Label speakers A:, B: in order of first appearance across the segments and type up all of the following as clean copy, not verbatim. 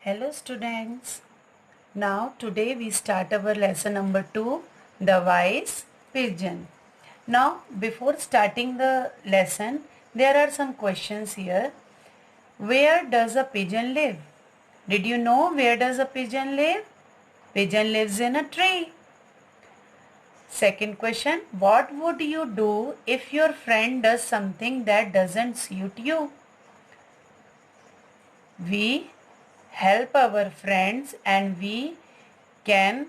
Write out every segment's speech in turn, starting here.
A: Hello students. Now today we start our lesson number 2, the wise pigeon. Now before starting the lesson, there are some questions here. Where does a pigeon live? Did you know where does a pigeon live? Pigeon lives in a tree. Second question, what would you do if your friend does something that doesn't suit you? We help our friends and we help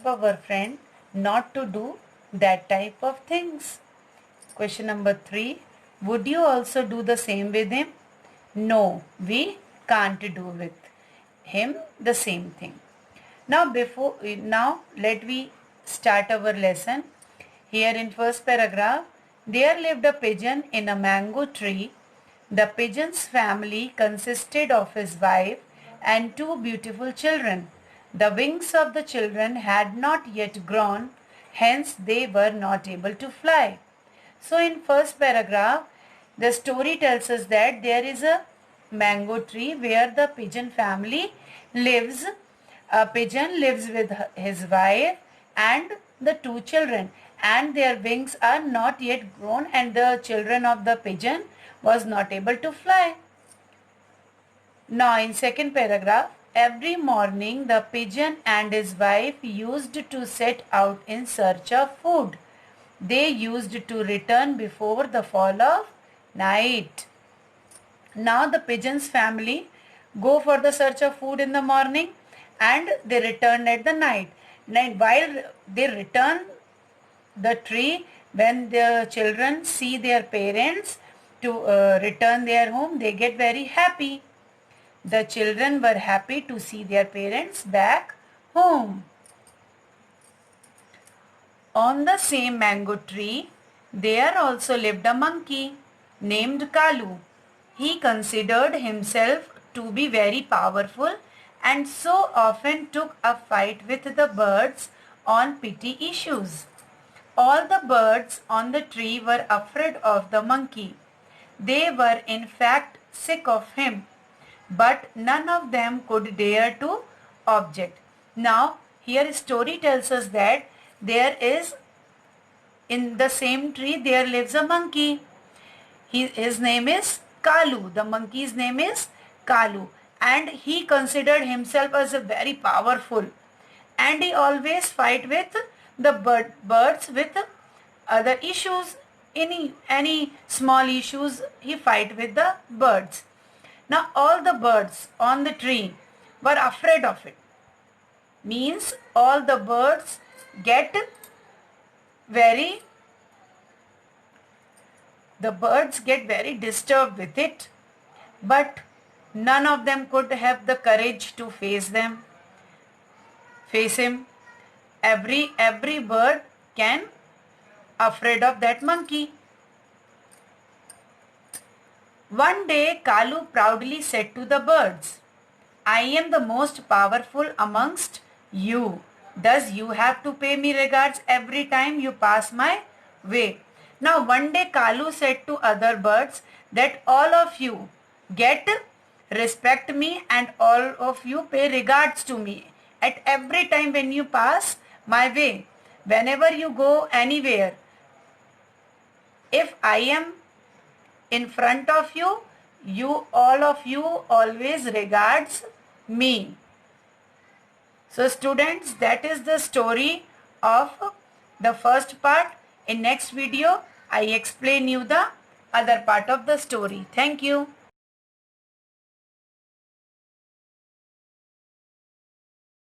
A: our friend not to do that type of things. Question number 3, would you also do the same with him? No, we can't do with him the same thing. Now let we start our lesson. Here in first paragraph, there lived a pigeon in a mango tree. The pigeon's family consisted of his wife and 2 beautiful children. The wings of the children had not yet grown, hence they were not able to fly. So in first paragraph, the story tells us that there is a mango tree where the pigeon family lives. A pigeon lives with his wife and the 2 children, and their wings are not yet grown, and the children of the pigeon was not able to fly. Now in second paragraph, every morning the pigeon and his wife used to set out in search of food. They used to return before the fall of night. Now the pigeon's family go for the search of food in the morning and they return at the night. Now while they return the tree, when the children see their parents to return their home, they get very happy. The children were happy to see their parents back home. On the same mango tree, there also lived a monkey named Kalu. He considered himself to be very powerful and so often took a fight with the birds on petty issues. All the birds on the tree were afraid of the monkey. They were in fact sick of him, but none of them could dare to object. Now here story tells us that there is in the same tree there lives a monkey. His name is Kalu. The monkey's name is Kalu, and he considered himself as a very powerful, and he always fight with the birds with other issues. Any small issues he fight with the birds. Now all the birds on the tree were afraid of it. Means all the birds get very disturbed with it, but none of them could have the courage to face him. Every bird can afraid of that monkey. One day Kalu proudly said to the birds, I am the most powerful amongst you. Thus you have to pay me regards every time you pass my way. Now one day Kalu said to other birds that all of you respect me and all of you pay regards to me at every time when you pass my way. Whenever you go anywhere, if I am in front of you, all of you always regards me. So students, that is the story of the first part. In next video, I explain you the other part of the story. Thank you.